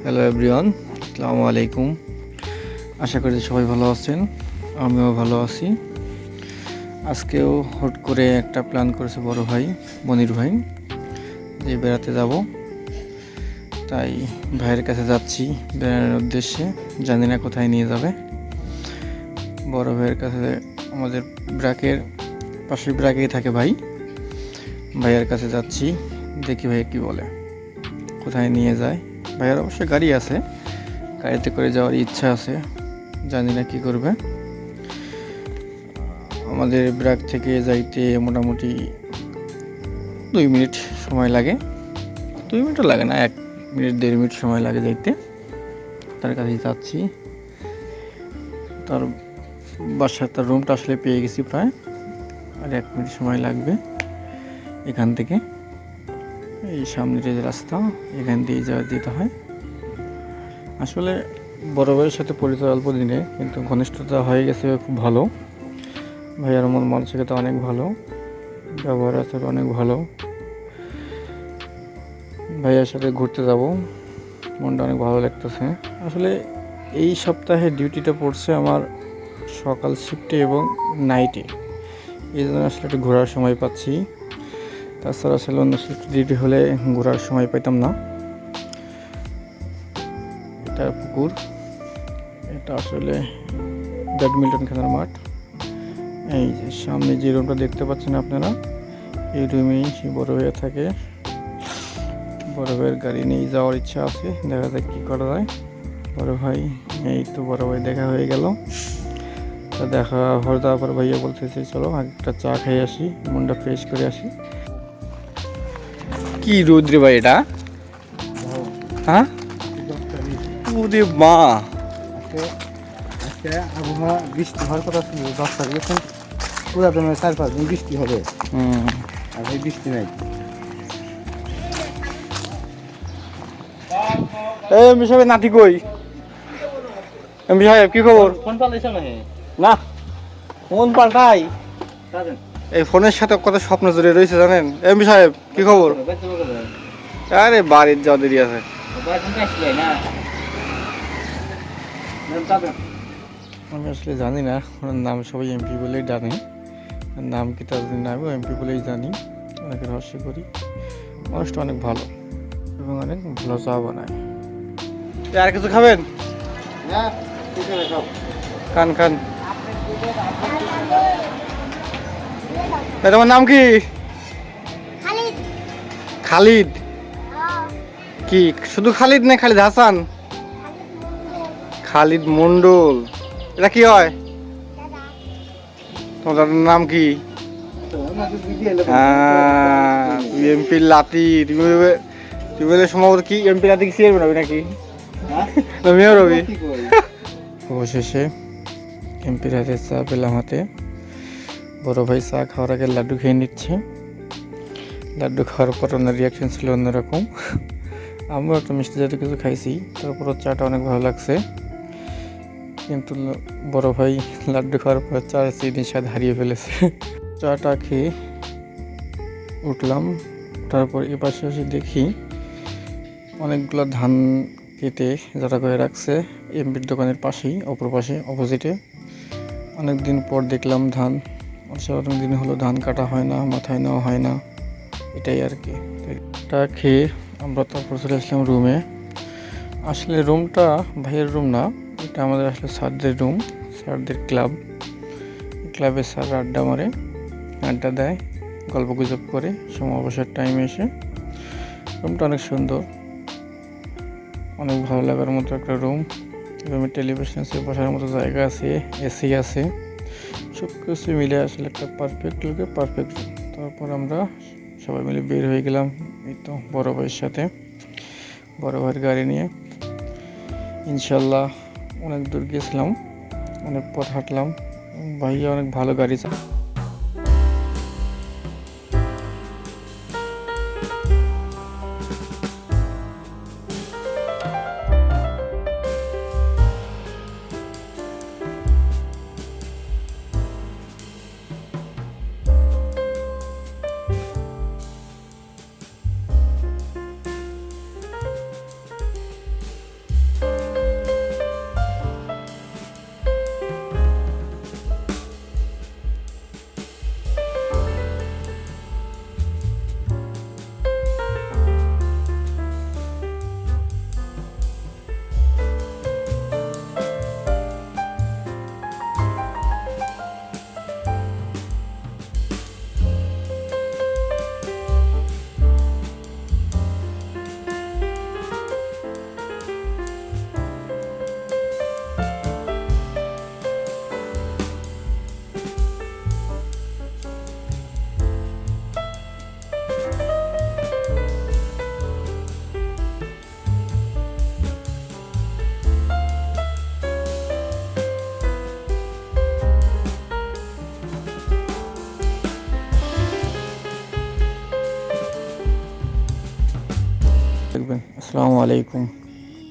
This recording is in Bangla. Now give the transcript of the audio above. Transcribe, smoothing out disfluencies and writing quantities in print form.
হ্যালো এভরিওয়ান, আসসালামু আলাইকুম। আশা করি সবাই ভালো আছেন, আমিও ভালো আছি। আজকেও হুট করে একটা প্ল্যান করেছে বড় ভাই মনির ভাই যে বেড়াতে যাব, তাই ভাইয়ের কাছে যাচ্ছি বেড়ানোর উদ্দেশ্যে। জানি না কোথায় নিয়ে যাবে। বড় ভাইয়ের কাছে, আমাদের ব্রাকের পাশে ব্রাকেই থাকে ভাই, ভাইয়ের কাছে যাচ্ছি। দেখি ভাই কি বলে, কোথায় নিয়ে যায়। ভাইয়ের অবশ্যই গাড়ি আছে, গাড়িতে করে যাওয়ার ইচ্ছা আছে, জানি না কি করবে। আমাদের ব্রাক থেকে যাইতে মোটামুটি 2 মিনিট সময় লাগে। 2 মিনিটও লাগে না, 1 মিনিট 1.5 মিনিট সময় লাগে যাইতে। তার কাছেই যাচ্ছি। তার তার রুমটা আসলে পেয়ে গেছি প্রায়, আর 1 মিনিট সময় লাগবে এখান থেকে। এই সামনের যে রাস্তা, এখান দিয়ে যেতে হয়। আসলে বড় ভাইয়ের সাথে পরিচয় অল্প দিনে, কিন্তু ঘনিষ্ঠতা হয়ে গেছে খুব ভালো। ভাইয়ার মন মানসিকতা অনেক ভালো, ব্যবহার আচার অনেক ভালো। ভাইয়ার সাথে ঘুরতে যাব, মনটা অনেক ভালো লাগতেছে। আসলে এই সপ্তাহে ডিউটিটা পড়ছে আমার সকাল শিফটে এবং নাইটে, এই জন্য আসলে একটু ঘোরার সময় পাচ্ছি। তাছাড়া আসলে অন্য শিফট ডিউটি হলে ঘোরার সময় পাইতাম না। এটা পুকুর, এটা আসলে ব্যাডমিন্টন খেলার মাঠ। এই যে সামনে যে রুমটা দেখতে পাচ্ছেন আপনারা, এই রুমেই সে বড় ভাইয়া থাকে। বড় ভাইয়ের গাড়ি নিয়ে যাওয়ার ইচ্ছা আছে, দেখা যাক কী করা যায়। বড় ভাই, এই তো বড় ভাই দেখা হয়ে গেল। তা দেখা হওয়ার তারপর ভাইয়া বলতেছে চলো একটা চা খেয়ে আসি, মনটা ফ্রেশ করে আসি। কি রুদ্রে ভাই এটা? হ্যাঁ, ওরে মা, আজকে আবহাওয়া বৃষ্টি হওয়ার কথা ছিল, 10 তারিখ পুরা দমে 4-5 দিন বৃষ্টি হবে। আর এই বৃষ্টি নাই। এমপি সাহেব নাতি কই? এমপি সাহেব কি খবর? ফোন পাল্টাইছ নাকি? না, ফোন পাল্টাই, এই ফোনের সাথে কত স্বপ্ন জড়িয়ে রয়েছে জানেন। এমপি সাহেব কি খবর? আরে বাড়ির যাওয়া দেরি আছে। আমি আসলে জানি না ওনার নাম, সবাই এমপি বলেই জানে। নাম কি তার নাম এমপি বলেই জানি। অনেক রহস্য করি। মানুষটা অনেক ভালো এবং অনেক ভালো চা বানায়। আর কিছু খাবেন? খান খান। তোমার নাম কি? খালিদ। কি শুধু খালিদ না খালিদ হাসান? খালিদ মন্ডল। এটা কি হয়? তোমার দাদার নাম কি? এমপির লাতি। তুমি বলে সম্ভবত কি এমপি লাতি কি সিয়ার রবি নাকি? তুমিও রবি। অবশেষে এমপির হাতে চা পেলাম হাতে। বড় ভাই চা খাওয়ার আগে লাড্ডু খেয়ে নিচ্ছে। লাড্ডু খাওয়ার পর ওনার রিয়াকশন ছিল অন্যরকম। আমিও একটা মিষ্টি জাতীয় কিছু খাইছি, তারপরও চাটা অনেক ভালো লাগছে। কিন্তু বড় ভাই লাড্ডু খাওয়ার পর চা চিনির স্বাদ হারিয়ে ফেলেছে। চাটা খেয়ে উঠলাম, তারপর এপাশে এসে দেখি অনেকগুলো ধান কেটে যারা করে রাখছে এমপির দোকানের পাশেই, অপর পাশে অপোজিটে। অনেক দিন পর দেখলাম ধান। অনেক দিন হলো ধান কাটা হয় না, মাথায় নেওয়া হয় না, এটাই আর কি। এটা খেয়ে আমরা তারপর চলে আসলাম রুমে। আসলে রুমটা ভাইয়ের রুম না, এটা আমাদের আসলে স্যারদের রুম, স্যারদের ক্লাব। ক্লাবে স্যার আড্ডা মারে, আড্ডা দেয়, গল্প গুজব করে সময় অবসর টাইমে এসে। রুমটা অনেক সুন্দর, অনেক ভালো লাগার মতো একটা রুম। রুমে টেলিভিশন আছে, বসার মতো জায়গা আছে, এসি আছে, সব কিছু মিলে আসলে একটা পারফেক্ট লুকে পারফেক্ট রুম। তারপর আমরা সবাই মিলে বের হয়ে গেলাম, এই তো বড় ভাইয়ের সাথে, বড় ভাইয়ের গাড়ি নিয়ে। ইনশাল্লাহ অনেক দূর গেছিলাম, অনেক পথ হাঁটলাম। ভাইয়া অনেক ভালো গাড়ি চালায়। দেখবেন। আসসালামু আলাইকুম।